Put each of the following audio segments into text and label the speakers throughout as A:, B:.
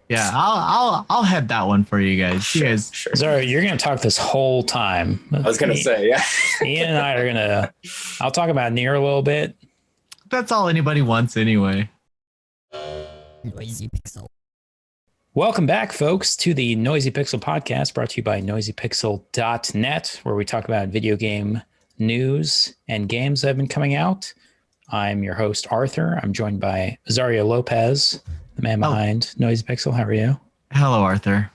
A: Yeah, I'll head that one for you guys. You guys,
B: Sure.
C: Zara, you're going to talk this whole time.
B: I was going to say, yeah.
C: Ian and I are going to, I'll talk about NieR a little bit.
A: that's all anybody wants anyway.
D: Noisy Pixel.
C: Welcome back, folks, to the Noisy Pixel podcast brought to you by noisypixel.net, where we talk about video game news and games that have been coming out. I'm your host, Arthur. I'm joined by Azario Lopez, the man behind Noisy Pixel. How are you?
A: Hello, Arthur.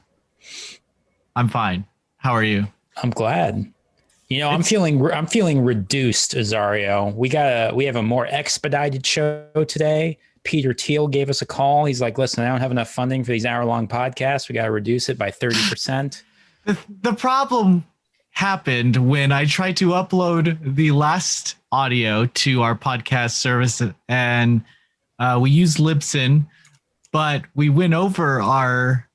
A: I'm fine. How are you? I'm
C: glad. You know, I'm feeling reduced, Azario. We have a more expedited show today. Peter Thiel gave us a call. He's like, listen, I don't have enough funding for these hour-long podcasts. We got to reduce it by 30%.
A: The problem happened when I tried to upload the last audio to our podcast service, and we used Libsyn, but we went over our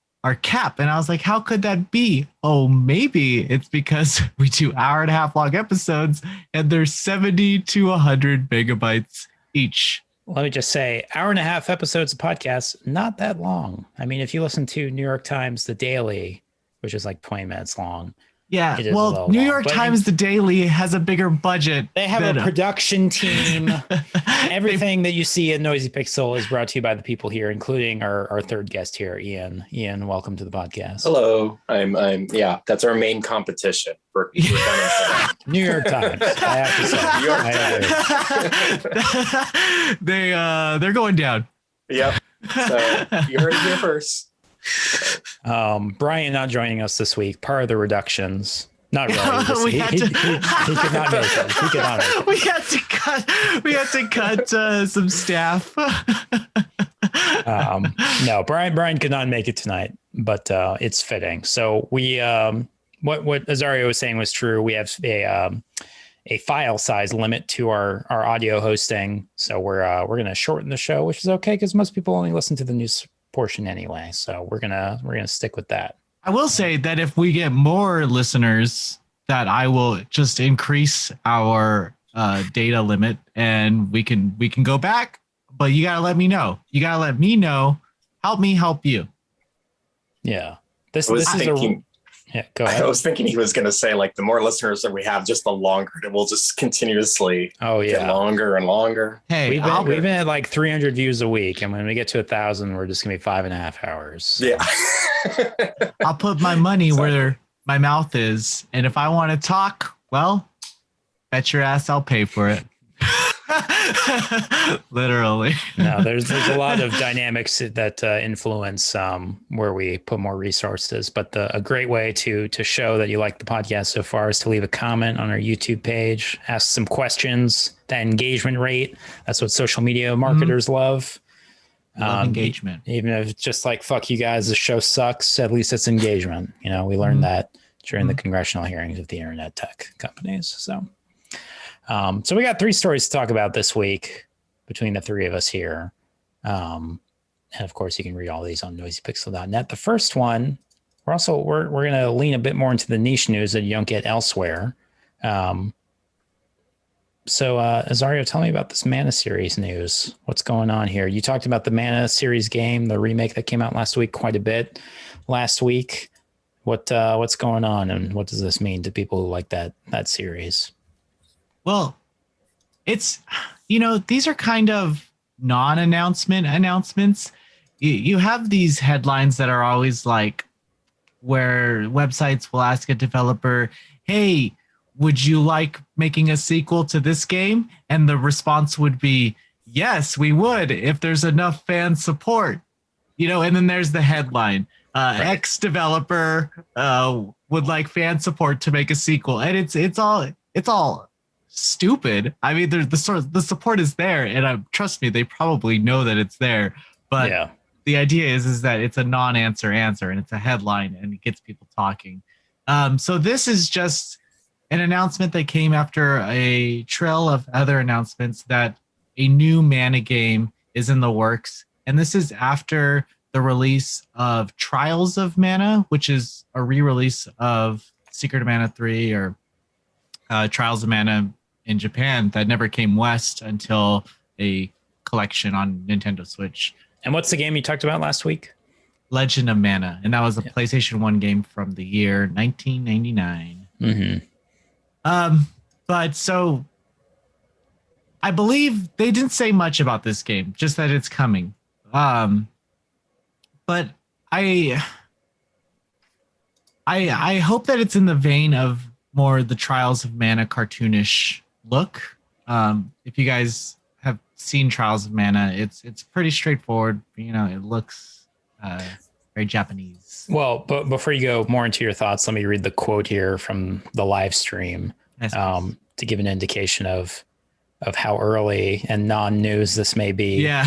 A: cap, and I was like, how could that be? Oh, maybe it's because we do hour-and-a-half long episodes, and they're 70 to 100 megabytes each.
C: Let me just say, hour-and-a-half episodes of podcasts, not that long. I mean, if you listen to New York Times The Daily, which is like 20 minutes long.
A: Yeah, well, New York Times The Daily has a bigger budget.
C: They have a production team. Everything that you see in Noisy Pixel is brought to you by the people here, including our third guest here, Ian. Ian, welcome to the podcast.
B: Hello. I'm yeah, that's our main competition for
C: New York Times. I
B: have
A: to say. They're going down.
B: Yep. So you heard it here first.
C: Brian not joining us this week, part of the reductions. Not really. He could not make it. He could not make it.
A: We had to cut some staff.
C: No, Brian could not make it tonight, but it's fitting. So we what Azario was saying was true. We have a file size limit to our audio hosting, so we're going to shorten the show, which is okay because most people only listen to the news portion anyway, so we're gonna stick with that.
A: I will say that if we get more listeners, that I will just increase our data limit, and we can go back. But you gotta let me know. You gotta let me know. Help me help you.
C: Yeah,
B: Go ahead. I was thinking he was going to say, like, the more listeners that we have, just the longer it will just continuously get longer and longer.
C: Hey, we've been at like 300 views a week, and when we get to 1,000, we're just going to be 5.5 hours.
B: Yeah.
A: I'll put my money where my mouth is, and if I want to talk, well, bet your ass I'll pay for it. Literally.
C: No, there's a lot of dynamics that influence where we put more resources, but a great way to show that you like the podcast so far is to leave a comment on our YouTube page, ask some questions. That engagement rate, that's what social media marketers love.
A: Engagement.
C: Even if it's just like, fuck you guys, the show sucks, at least it's engagement. You know, we learned that during the congressional hearings of the internet tech companies. So we got 3 stories to talk about this week between the 3 of us here. And of course, you can read all these on noisypixel.net. The first one, we're going to lean a bit more into the niche news that you don't get elsewhere. So Azario, tell me about this Mana series news. What's going on here? You talked about the Mana series game, the remake that came out last week, quite a bit last week. What's going on, and what does this mean to people who like that series?
A: Well, it's, these are kind of announcements. You have these headlines that are always like where websites will ask a developer, hey, would you like making a sequel to this game? And the response would be, yes, we would if there's enough fan support. And then there's the headline, X developer would like fan support to make a sequel. And it's all stupid. I mean, the support is there, and trust me, they probably know that it's there. But the idea is that it's a non-answer answer, and it's a headline, and it gets people talking. So this is just an announcement that came after a trail of other announcements that a new Mana game is in the works, and this is after the release of Trials of Mana, which is a re-release of Secret of Mana 3 or Trials of Mana in Japan that never came west until a collection on Nintendo Switch.
C: And what's the game you talked about last week?
A: Legend of Mana, and that was a PlayStation 1 game from the year 1999. But so I believe they didn't say much about this game, just that it's coming. But I hope that it's in the vein of more the Trials of Mana cartoonish look. If you guys have seen Trials of Mana, it's pretty straightforward. You know, it looks very Japanese.
C: Well, but before you go more into your thoughts, let me read the quote here from the live stream to give an indication of how early and non-news this may be.
A: Yeah.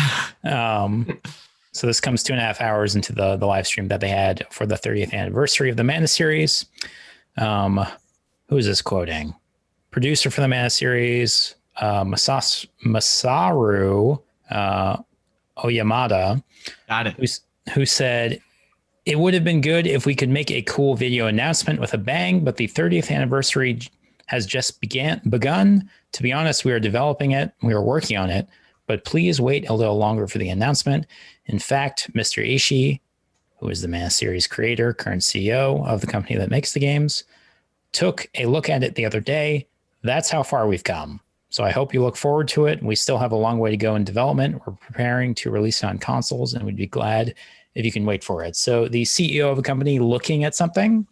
C: So this comes 2.5 hours into the live stream that they had for the 30th anniversary of the Mana series. Who is this quoting? Producer for the Mana series, Masaru Oyamada.
A: Got it.
C: Who said, "It would have been good if we could make a cool video announcement with a bang, but the 30th anniversary has just begun. To be honest, we are developing it. We are working on it, but please wait a little longer for the announcement. In fact, Mr. Ishii, who is the Mana series creator, current CEO of the company that makes the games, took a look at it the other day. That's how far we've come. So I hope you look forward to it. We still have a long way to go in development. We're preparing to release it on consoles, and we'd be glad if you can wait for it." So the CEO of a company looking at something,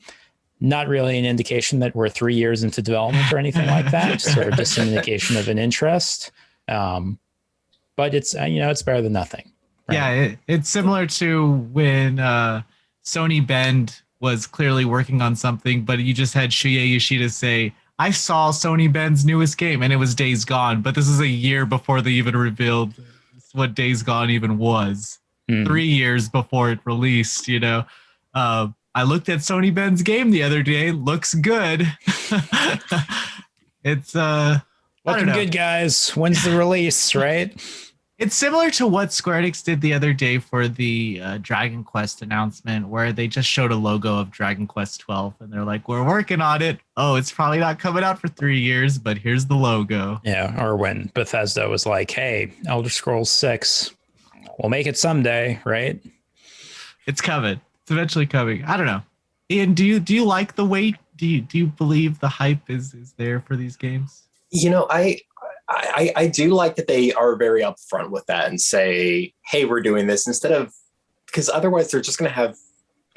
C: not really an indication that we're 3 years into development or anything like that. Sort of just an indication of an interest. But it's, it's better than nothing.
A: Right? Yeah, it's similar to when Sony Bend was clearly working on something, but you just had Shuya Yoshida say, "I saw Sony Bend's newest game," and it was Days Gone. But this is a year before they even revealed what Days Gone even was. 3 years before it released, I looked at Sony Bend's game the other day. Looks good. It's
C: looking good, guys. When's the release, right?
A: It's similar to what Square Enix did the other day for the Dragon Quest announcement, where they just showed a logo of Dragon Quest 12, and they're like, "We're working on it. Oh, it's probably not coming out for 3 years, but here's the logo."
C: Yeah, or when Bethesda was like, "Hey, Elder Scrolls 6, we'll make it someday," right?
A: It's coming. It's eventually coming. I don't know. Ian, do you like the wait? Do you believe the hype is there for these games?
B: I do like that they are very upfront with that and say, "Hey, we're doing this," instead of, because otherwise they're just going to have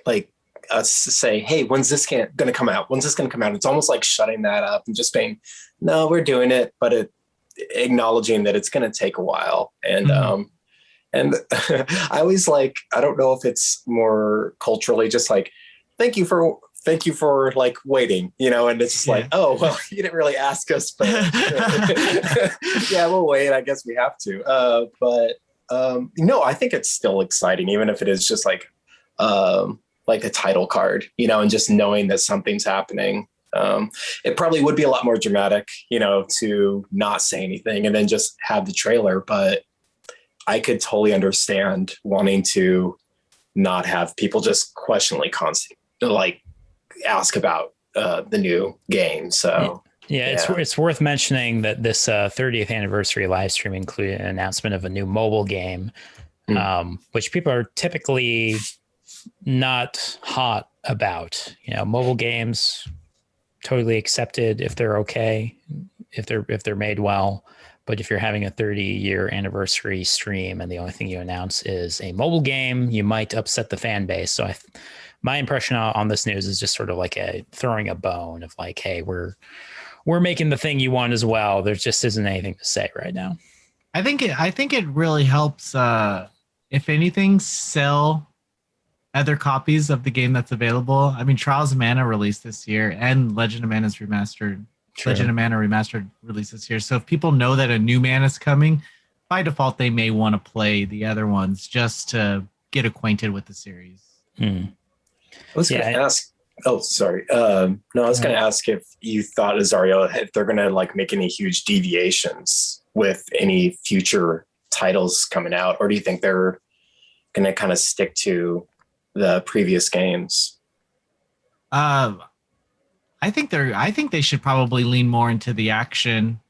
B: like us say, "Hey, when's this going to come out? When's this going to come out?" It's almost like shutting that up and just saying, "No, we're doing it," but acknowledging that it's going to take a while. And and I always like, I don't know if it's more culturally just like, thank you for like waiting, and it's just like, "Oh, well, you didn't really ask us, but yeah, we'll wait. I guess we have to." But no, I think it's still exciting, even if it is just like a title card, and just knowing that something's happening. It probably would be a lot more dramatic, to not say anything and then just have the trailer. But I could totally understand wanting to not have people just questioningly ask about the new game. So
C: yeah. It's worth mentioning that this 30th anniversary live stream included an announcement of a new mobile game, which people are typically not hot about. Mobile games totally accepted if they're okay, if they're made well. But if you're having a 30-year anniversary stream and the only thing you announce is a mobile game, you might upset the fan base. So my impression on this news is just sort of like throwing a bone of like, "Hey, we're making the thing you want as well. There just isn't anything to say right now."
A: I think it really helps, if anything, sell other copies of the game that's available. I mean, Trials of Mana released this year, and Legend of Mana Remastered released this year. So if people know that a new Mana's coming, by default they may want to play the other ones just to get acquainted with the series.
B: I was going to ask. Oh, sorry. No, I was going to ask if you thought, Azario, if they're going to make any huge deviations with any future titles coming out, or do you think they're going to kind of stick to the previous games?
A: I think they should probably lean more into the action.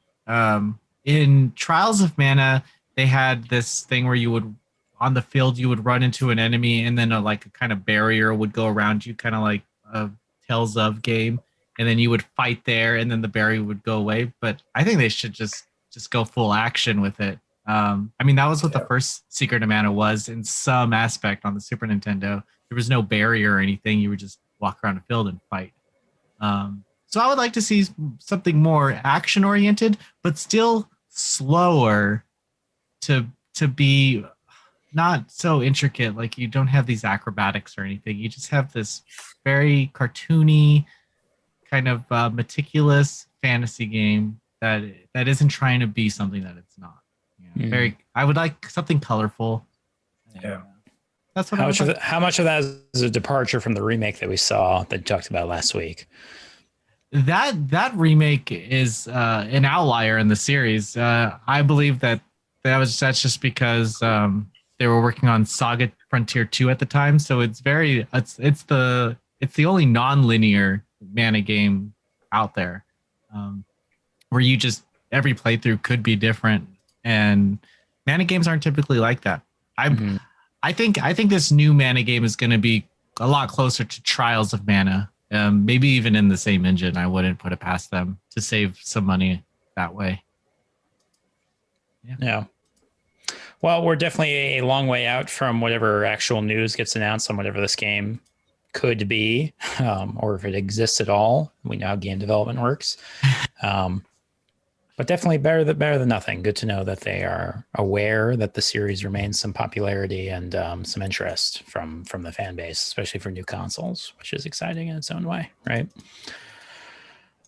A: In Trials of Mana, they had this thing where you would on the field you would run into an enemy, and then like a kind of barrier would go around you, kind of like a Tales of game, and then you would fight there, and then the barrier would go away. But I think they should just go full action with it. I mean, that was what the first Secret of Mana was in some aspect on the Super Nintendo. There was no barrier or anything. You would just walk around the field and fight. So I would like to see something more action oriented, but still slower to be not so intricate. Like you don't have these acrobatics or anything. You just have this very cartoony kind of meticulous fantasy game that isn't trying to be something that it's not. Very. I would like something colorful.
B: Yeah.
A: That's what
C: how much of that is a departure from the remake that we saw that you talked about last week?
A: That remake is an outlier in the series. I believe that's just because they were working on Saga Frontier 2 at the time, so it's the only non-linear mana game out there, where you just every playthrough could be different, and mana games aren't typically like that. I think this new mana game is going to be a lot closer to Trials of Mana. Maybe even in the same engine. I wouldn't put it past them to save some money that way.
C: Yeah. Well, we're definitely a long way out from whatever actual news gets announced on whatever this game could be, or if it exists at all. We know how game development works. But definitely better than nothing. Good to know that they are aware that the series remains some popularity and some interest from the fan base, especially for new consoles, which is exciting in its own way, right?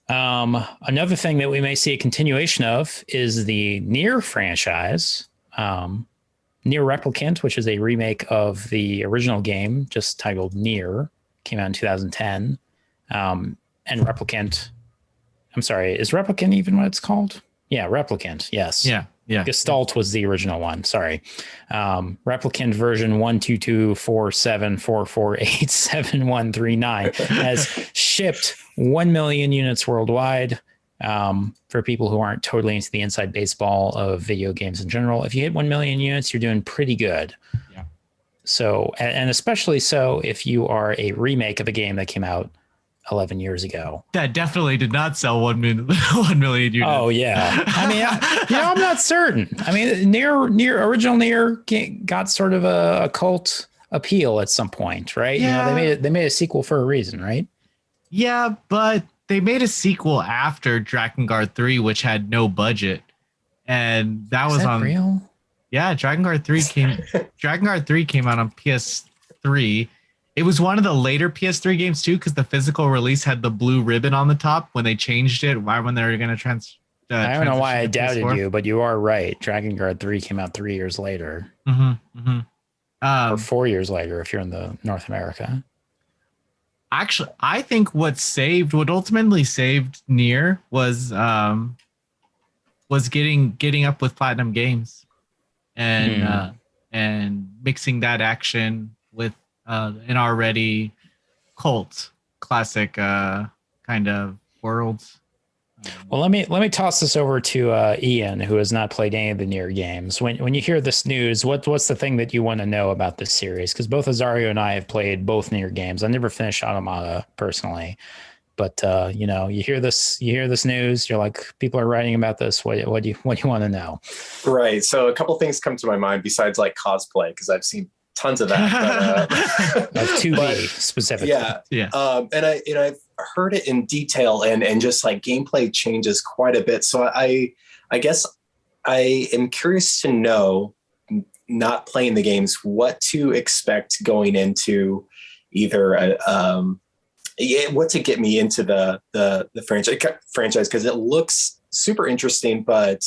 C: Another thing that we may see a continuation of is the NieR franchise. NieR Replicant, which is a remake of the original game, just titled NieR, came out in 2010. And Replicant... I'm sorry, is Replicant even what it's called? Yeah, Replicant, yes.
A: Yeah.
C: Gestalt was the original one, sorry. Replicant version 1224744871139 has shipped 1 million units worldwide. For people who aren't totally into the inside baseball of video games in general, if you hit 1 million units, you're doing pretty good.
A: Yeah.
C: So, and especially so if you are a remake of a game that came out 11 years ago.
A: That definitely did not sell 1 million, 1 million units.
C: Oh, yeah. I mean, I'm not certain. I mean, original NieR got sort of a cult appeal at some point, right?
A: Yeah.
C: You know, they made a sequel for a reason, right?
A: Yeah, but they made a sequel after Drakengard 3, which had no budget. And that was on
C: real?
A: Yeah, Drakengard 3 came out on PS3. It was one of the later PS3 games too, because the physical release had the blue ribbon on the top when they changed it. Why when they were going to
C: I don't know why I doubted you, but you are right. Drakengard 3 came out 3 years later, or 4 years later if you're in the North America.
A: Actually, I think what ultimately saved NieR was getting up with Platinum Games and mixing that action with an already cult classic kind of world.
C: Well, let me toss this over to Ian, who has not played any of the NieR games. When you hear this news, what's the thing that you want to know about this series? Because both Azario and I have played both NieR games. I never finished Automata personally, but you hear this news, you're like, people are writing about this. What do you want to know?
B: Right. So a couple things come to my mind besides like cosplay, because I've seen tons of that.
C: Of 2B specifically.
B: Yeah. And I've heard it in detail and just like gameplay changes quite a bit. So I guess I am curious to know, not playing the games, what to expect going into either what to get me into the franchise, because it looks super interesting, but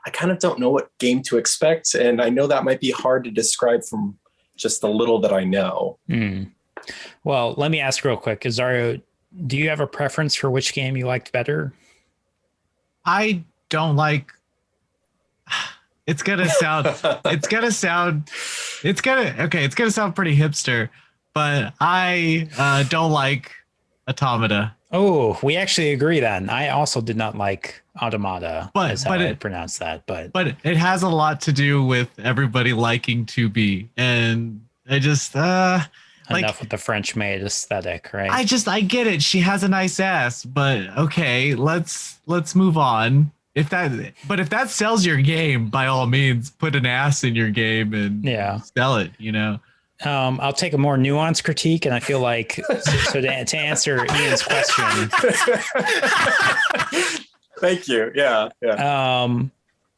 B: I kind of don't know what game to expect. And I know that might be hard to describe from just the little that I know.
C: Well, let me ask real quick, Azario, do you have a preference for which game you liked better?
A: I don't like. It's gonna sound pretty hipster, but I don't like Automata.
C: Oh, we actually agree then. I also did not like Automata,
A: But-
C: is how
A: but
C: I
A: it-
C: pronounce that. But
A: But it has a lot to do with everybody liking 2B. And I just
C: enough
A: like
C: with the French maid aesthetic, right?
A: I get it. She has a nice ass, but okay, let's move on. If that sells your game, by all means, put an ass in your game and
C: Yeah.
A: sell it, you know.
C: I'll take a more nuanced critique, and I feel like so to answer Ian's question,
B: Thank you. Yeah.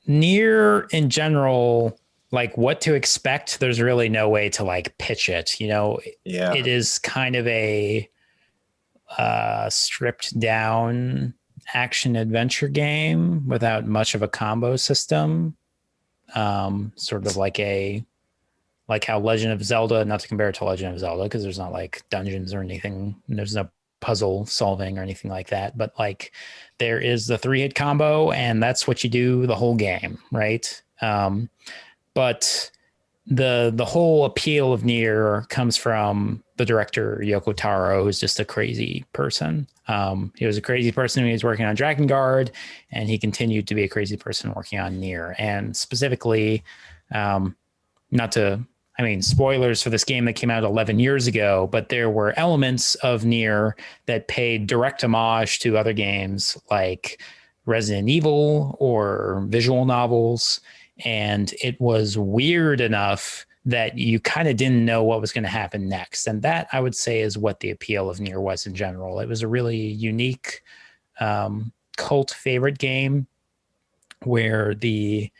C: NieR in general, like what to expect, there's really no way to like pitch it. You know,
B: Yeah.
C: it is kind of a stripped down action adventure game without much of a combo system. Sort of like how Legend of Zelda, not to compare it to Legend of Zelda, because there's not like dungeons or anything. There's no puzzle solving or anything like that. But like there is the 3-hit combo, and that's what you do the whole game, right? But the whole appeal of NieR comes from the director Yoko Taro, who's just a crazy person. He was a crazy person when he was working on Dragon Guard, and he continued to be a crazy person working on NieR. And specifically, spoilers for this game that came out 11 years ago, but there were elements of NieR that paid direct homage to other games like Resident Evil or visual novels. And it was weird enough that you kind of didn't know what was going to happen next. And that, I would say, is what the appeal of NieR was in general. It was a really unique cult favorite game where the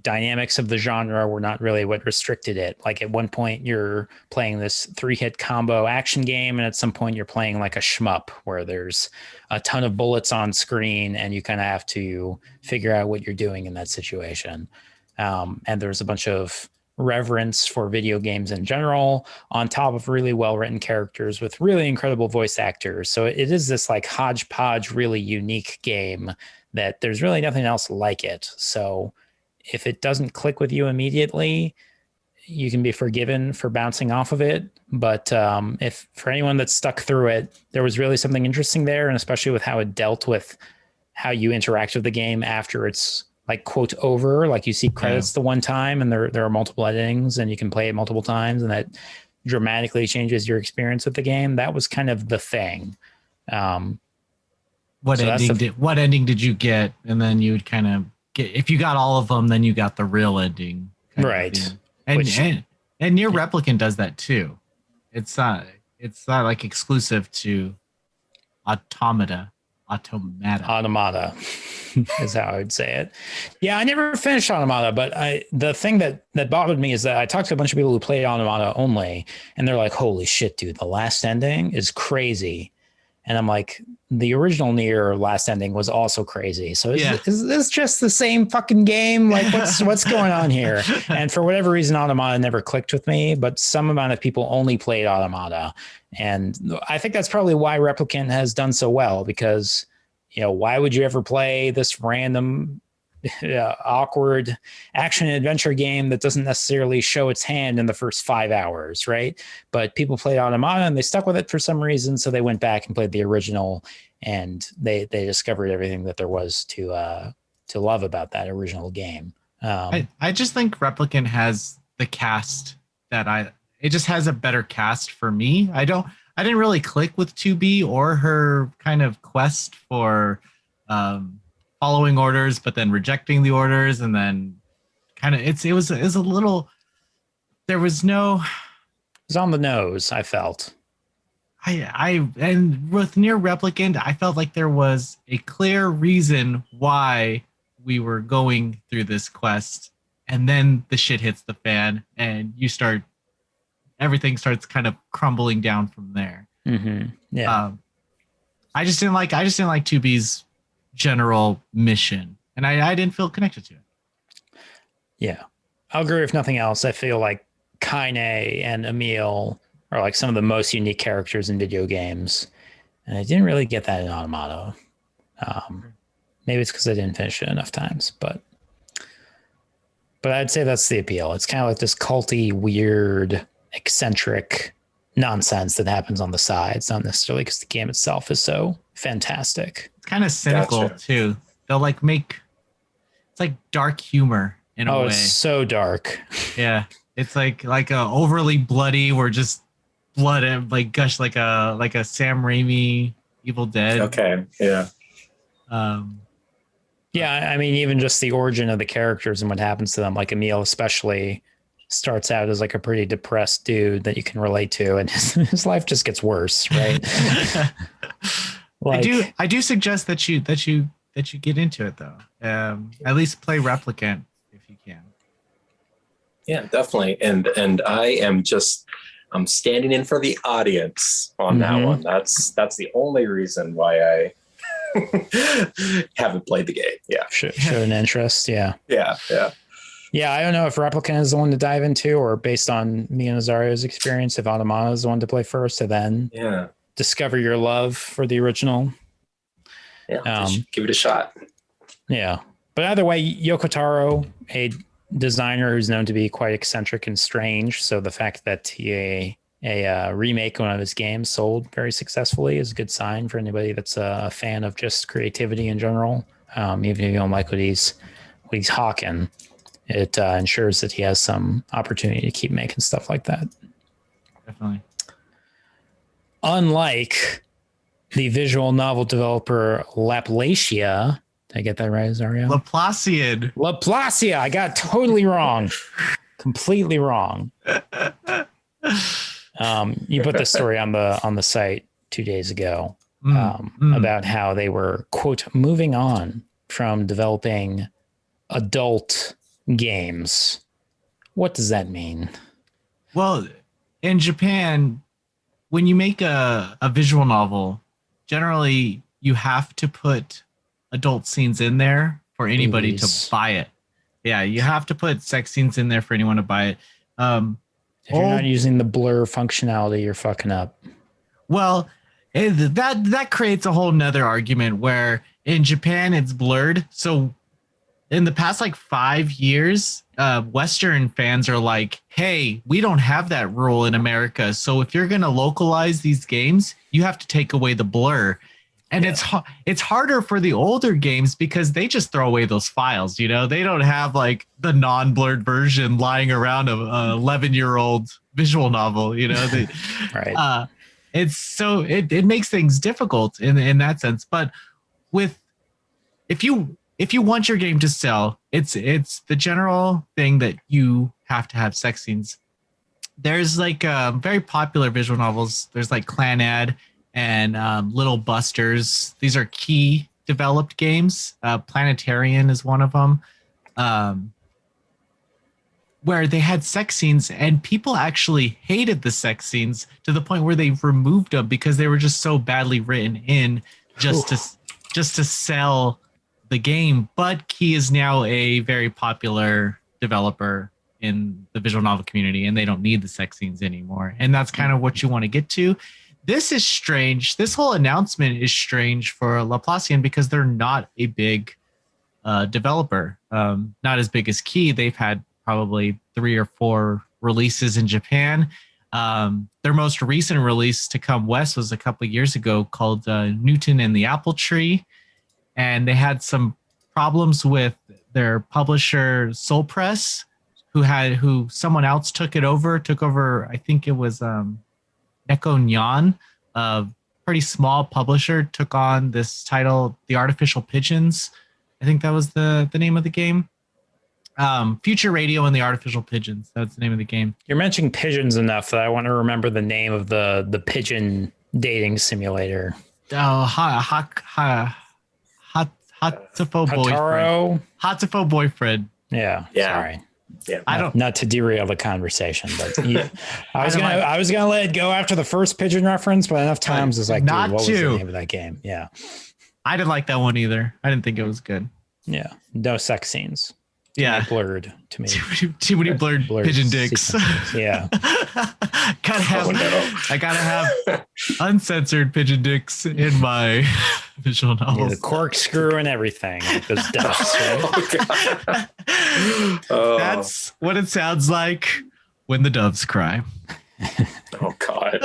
C: dynamics of the genre were not really what restricted it. Like at one point you're playing this 3-hit combo action game, and at some point you're playing like a shmup where there's a ton of bullets on screen and you kind of have to figure out what you're doing in that situation. And there's a bunch of reverence for video games in general on top of really well-written characters with really incredible voice actors. So it is this like hodgepodge, really unique game that there's really nothing else like it. So if it doesn't click with you immediately, you can be forgiven for bouncing off of it. But if for anyone that's stuck through it, there was really something interesting there, and especially with how it dealt with how you interact with the game after it's like quote over, like you see credits the one time, and there are multiple endings, and you can play it multiple times, and that dramatically changes your experience with the game. That was kind of the thing.
A: What ending did you get? And then you would kind of get, if you got all of them, then you got the real ending.
C: Right.
A: And NieR Replicant does that too. It's not like exclusive to Automata is how I would say it. Yeah, I never finished Automata, but the thing that bothered me is that I talked to a bunch of people who played Automata only, and they're like, holy shit, dude, the last ending is crazy. And I'm like, the original NieR last ending was also crazy. So is this just the same fucking game? Like what's going on here? And for whatever reason, Automata never clicked with me, but some amount of people only played Automata. And I think that's probably why Replicant has done so well, because, you know, why would you ever play this random awkward action adventure game that doesn't necessarily show its hand in the first 5 hours, right? But people played Automata and they stuck with it for some reason, so they went back and played the original, and they discovered everything that there was to love about that original game. I just think Replicant has the cast it just has a better cast for me. I didn't really click with 2B or her kind of quest for following orders, but then rejecting the orders, and then kind of it was a little. There was no.
C: It was on the nose, I felt.
A: And with NieR Replicant, I felt like there was a clear reason why we were going through this quest, and then the shit hits the fan, and everything starts kind of crumbling down from there.
C: Mm-hmm. Yeah.
A: I just didn't like 2B's general mission, and I didn't feel connected to it.
C: Yeah, I'll agree. If nothing else, I feel like Kaine and Emil are like some of the most unique characters in video games, and I didn't really get that in Automata. Maybe it's because I didn't finish it enough times, but I'd say that's the appeal. It's kind of like this culty, weird, eccentric nonsense that happens on the sides, not necessarily because the game itself is so fantastic.
A: It's kind of cynical
B: Gotcha.
A: too. They'll like make it's like dark humor in a
C: Oh,
A: way.
C: it's so dark.
A: Yeah, it's like a overly bloody or just blood and like gush like a Sam Raimi Evil Dead.
B: Okay. Yeah.
C: Yeah, I mean, even just the origin of the characters and what happens to them, like Emil especially starts out as like a pretty depressed dude that you can relate to, and his life just gets worse, right? Like,
A: I do suggest that you get into it though. At least play Replicant if you can.
B: Yeah, definitely. And I'm standing in for the audience on that one. That's the only reason why I haven't played the game. Yeah.
C: showed an interest. Yeah.
B: Yeah. Yeah.
C: Yeah, I don't know if Replicant is the one to dive into, or based on me and Azario's experience, if Automata is the one to play first, and then discover your love for the original.
B: Yeah, give it a shot.
C: Yeah, but either way, Yoko Taro, a designer who's known to be quite eccentric and strange, so the fact that a remake of one of his games sold very successfully is a good sign for anybody that's a fan of just creativity in general. Even if you don't like what he's hawking, it ensures that he has some opportunity to keep making stuff like that.
A: Definitely.
C: Unlike the visual novel developer Laplacia, did I get that right, Zario?
A: Laplacian.
C: I got totally wrong. Completely wrong. You put the story on the site 2 days ago about how they were, quote, moving on from developing adult games. What does that mean?
A: Well, in Japan, when you make a visual novel, generally you have to put adult scenes in there for anybody to buy it. Yeah, you have to put sex scenes in there for anyone to buy it.
C: If you're not using the blur functionality, you're fucking up.
A: Well, that creates a whole nother argument where in Japan it's blurred. So in the past like 5 years, Western fans are like, hey, we don't have that rule in America. So if you're going to localize these games, you have to take away the blur. And it's harder for the older games because they just throw away those files. You know, they don't have like the non-blurred version lying around of an 11-year-old visual novel. You know,
C: right.
A: It's so it makes things difficult in that sense. But if you want your game to sell, it's the general thing that you have to have sex scenes. There's like very popular visual novels. There's like Clanad and Little Busters. These are key developed games. Planetarian is one of them, where they had sex scenes and people actually hated the sex scenes to the point where they removed them because they were just so badly written in just to sell the game. But Key is now a very popular developer in the visual novel community, and they don't need the sex scenes anymore. And that's kind of what you want to get to. This is strange. This whole announcement is strange for Laplacian because they're not a big developer, not as big as Key. They've had probably 3 or 4 releases in Japan. Their most recent release to come west was a couple of years ago called Newton and the Apple Tree. And they had some problems with their publisher Soul Press, who someone else took over. I think it was Neko Nyan, a pretty small publisher, took on this title, The Artificial Pigeons. I think that was the name of the game. Future Radio and the Artificial Pigeons. That's the name of the game.
C: You're mentioning pigeons enough that I want to remember the name of the pigeon dating simulator.
A: Oh, Hatofo boyfriend. Hatofo boyfriend.
C: Yeah. Sorry.
B: Yeah.
C: Not to derail the conversation, but I was gonna let it go after the first pigeon reference, but enough times it's like, dude, what was the name of that game? Yeah.
A: I didn't like that one either. I didn't think it was good.
C: Yeah. No sex scenes. Blurred to me.
A: Too many blurred pigeon dicks.
C: Yeah.
A: I gotta have uncensored pigeon dicks in my visual novels.
C: Yeah, the corkscrew and everything. Like those ducks, right?
A: That's what it sounds like when the doves cry.
B: Oh God.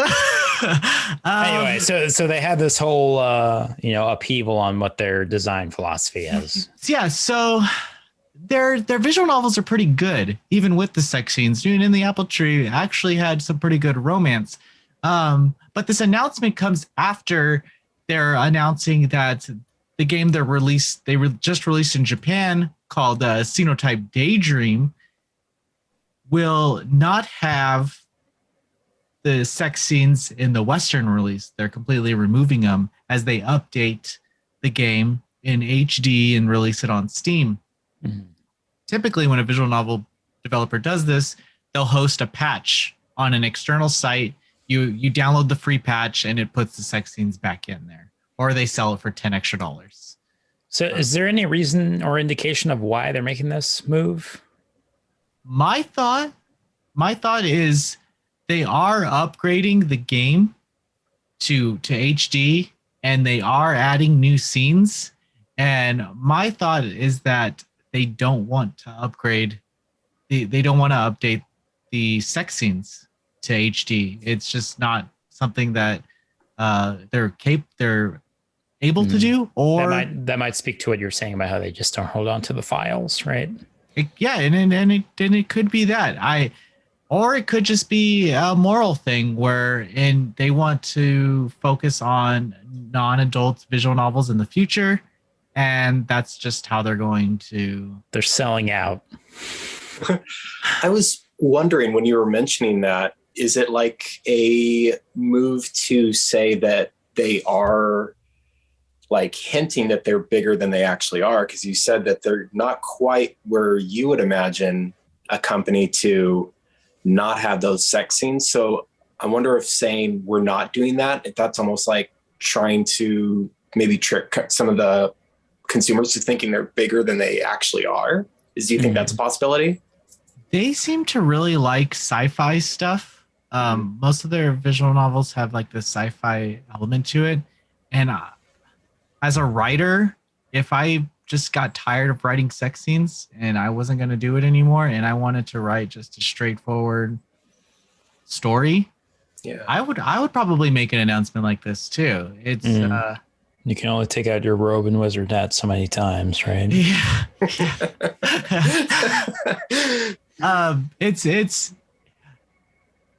C: Anyway, so they had this whole upheaval on what their design philosophy is.
A: Yeah, so their visual novels are pretty good, even with the sex scenes. Dude in the Apple Tree actually had some pretty good romance. But this announcement comes after they're announcing that the game just released in Japan called Xenotype Daydream will not have the sex scenes in the Western release. They're completely removing them as they update the game in HD and release it on Steam.
C: Mm-hmm.
A: Typically, when a visual novel developer does this, they'll host a patch on an external site. You download the free patch and it puts the sex scenes back in there, or they sell it for $10 extra.
C: So is there any reason or indication of why they're making this move?
A: My thought is they are upgrading the game to HD and they are adding new scenes. And my thought is that they don't want to upgrade. They don't want to update the sex scenes to HD. It's just not something that they're able to do. Or
C: that might speak to what you're saying about how they just don't hold on to the files, right?
A: And it could be that or it could just be a moral thing where they want to focus on non-adult visual novels in the future, and that's just how they're going to.
C: They're selling out.
B: I was wondering when you were mentioning that, is it like a move to say that they are like hinting that they're bigger than they actually are? Because you said that they're not quite where you would imagine a company to not have those sex scenes. So I wonder if saying we're not doing that, if that's almost like trying to maybe trick some of the consumers to thinking they're bigger than they actually are. Do you think that's a possibility?
A: They seem to really like sci-fi stuff. Most of their visual novels have like this sci-fi element to it. And as a writer, if I just got tired of writing sex scenes and I wasn't going to do it anymore and I wanted to write just a straightforward story, I would probably make an announcement like this too. It's
C: you can only take out your robe and wizard hat so many times, right?
A: Yeah.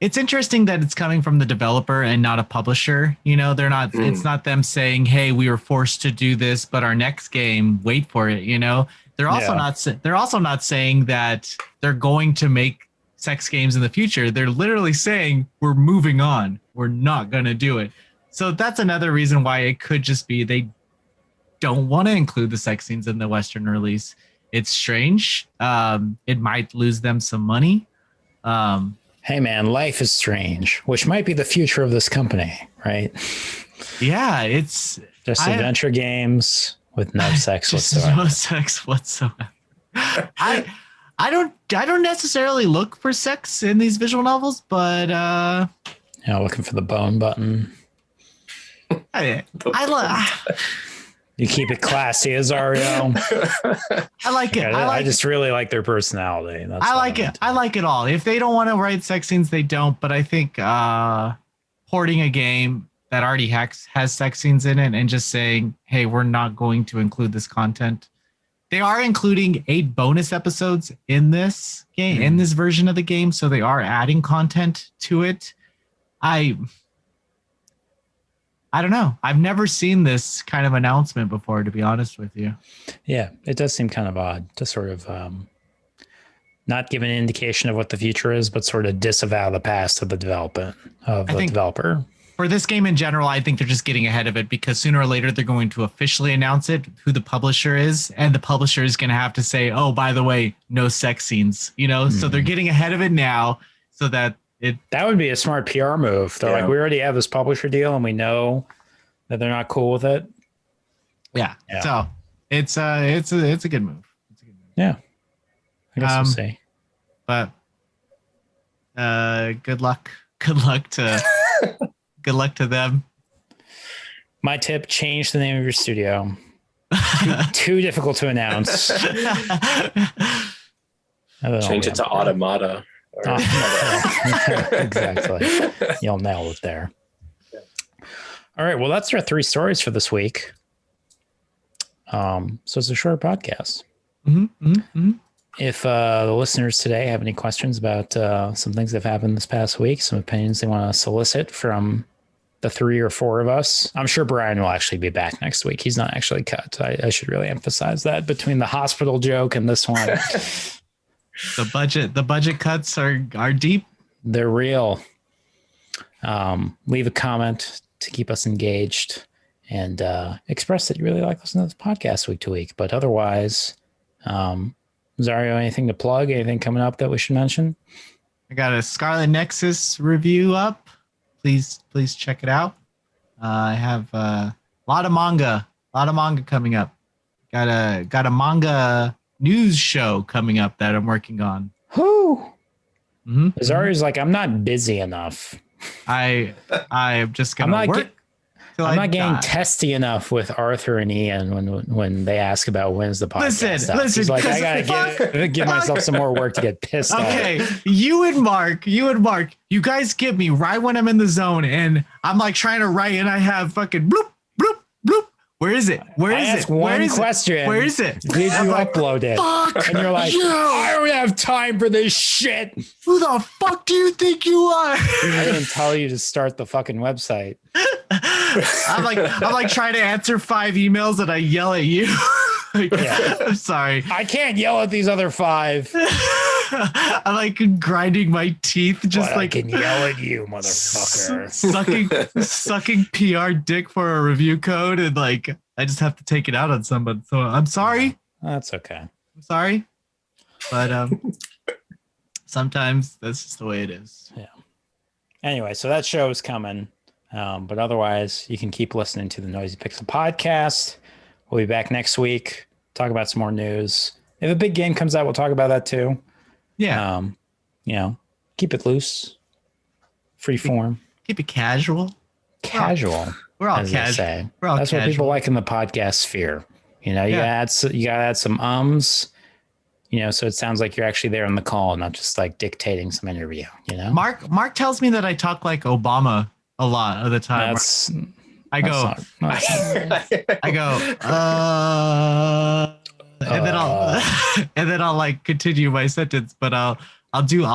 A: It's interesting that it's coming from the developer and not a publisher. You know, they're not. It's not them saying, "Hey, we were forced to do this, but our next game, wait for it." You know, they're also not. They're also not saying that they're going to make sex games in the future. They're literally saying, "We're moving on. We're not going to do it." So that's another reason why it could just be they don't want to include the sex scenes in the Western release. It's strange. It might lose them some money.
C: Hey man, life is strange, which might be the future of this company, right?
A: Yeah, it's
C: just adventure games with no sex whatsoever.
A: No sex whatsoever. I don't necessarily look for sex in these visual novels, but
C: looking for the bone button. You keep it classy, Azario.
A: I like it.
C: I just really like their personality.
A: I like it. I like it all. If they don't want to write sex scenes, they don't. But I think porting a game that already has sex scenes in it and just saying, "Hey, we're not going to include this content." They are including 8 bonus episodes in this game, in this version of the game, so they are adding content to it. I don't know. I've never seen this kind of announcement before, to be honest with you.
C: Yeah, it does seem kind of odd to sort of not give an indication of what the future is, but sort of disavow the past of the developer. For
A: this game in general, I think they're just getting ahead of it because sooner or later they're going to officially announce it, who the publisher is, and the publisher is going to have to say, "Oh, by the way, no sex scenes." You know, so they're getting ahead of it now so that that
C: would be a smart PR move. They're like, we already have this publisher deal and we know that they're not cool with it.
A: Yeah. So it's a good move. It's a good move.
C: Yeah. I guess we'll see.
A: But good luck. Good luck to them.
C: My tip, change the name of your studio. Too difficult to announce.
B: Change it to Automata. Or,
C: Exactly. You'll nail it there. All right. Well, that's our 3 stories for this week. So it's a short podcast. If the listeners today have any questions about some things that have happened this past week, some opinions they want to solicit from the 3 or 4 of us, I'm sure Brian will actually be back next week. He's not actually cut. I should really emphasize that between the hospital joke and this one.
A: The budget cuts are deep.
C: They're real. Leave a comment to keep us engaged and express that you really like listening to this podcast week to week. But otherwise, Zario, anything to plug? Anything coming up that we should mention?
A: I got a Scarlet Nexus review up. Please check it out. I have a lot of manga coming up. Got a manga news show coming up that I'm working on.
C: Who? Zario's like, I'm not busy enough.
A: I'm just gonna work.
C: I'm not getting testy enough with Arthur and Ian when they ask about when's the podcast.
A: Listen.
C: He's like, I gotta give myself some more work to get pissed off.
A: Okay, you and Mark, you guys get me right when I'm in the zone, and I'm like trying to write, and I have fucking bloop bloop bloop. Where is it? Where is it?
C: One question.
A: Where is it?
C: Did you upload it?
A: Fuck
C: and you're like,
A: you.
C: I don't have time for this shit.
A: Who the fuck do you think you are?
C: I didn't tell you to start the fucking website.
A: I'm like trying to answer 5 emails and I yell at you. I'm sorry.
C: I can't yell at these other 5.
A: I'm like grinding my teeth, just
C: but
A: like
C: I can yell at you, motherfucker.
A: sucking PR dick for a review code, and like I just have to take it out on somebody. So I'm sorry.
C: That's okay.
A: I'm sorry, but sometimes that's just the way it is.
C: Yeah. Anyway, so that show is coming. But otherwise, you can keep listening to the Noisy Pixel podcast. We'll be back next week, talk about some more news. If a big game comes out, we'll talk about that too.
A: Yeah.
C: Keep it loose, free form.
A: Keep it casual.
C: Casual.
A: We're all casual.
C: That's what people like in the podcast sphere. You gotta add some ums. So it sounds like you're actually there on the call, not just like dictating some interview.
A: Mark tells me that I talk like Obama a lot of the time. I go, and then I'll like continue my sentence, but I'll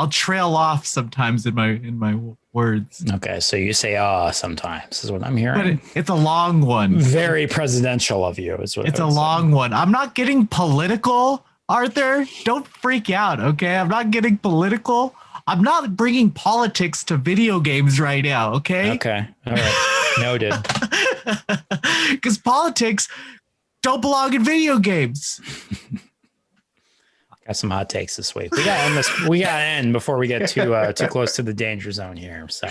A: trail off sometimes in my words.
C: Okay, so you say sometimes is what I'm hearing.
A: But it's a long one.
C: Very presidential of you is what
A: it's a long one. I'm not getting political, Arthur. Don't freak out, okay? I'm not getting political. I'm not bringing politics to video games right now, okay?
C: Okay. All right. Noted.
A: Because politics don't belong in video games.
C: Got some hot takes this week. We got to end before we get too close to the danger zone here. So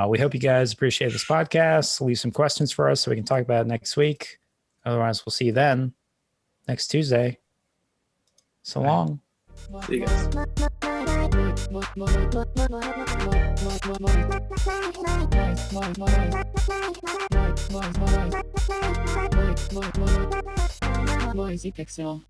C: we hope you guys appreciate this podcast. Leave some questions for us so we can talk about it next week. Otherwise, we'll see you then next Tuesday. So long.
B: See you guys.
D: Noisy Pixel.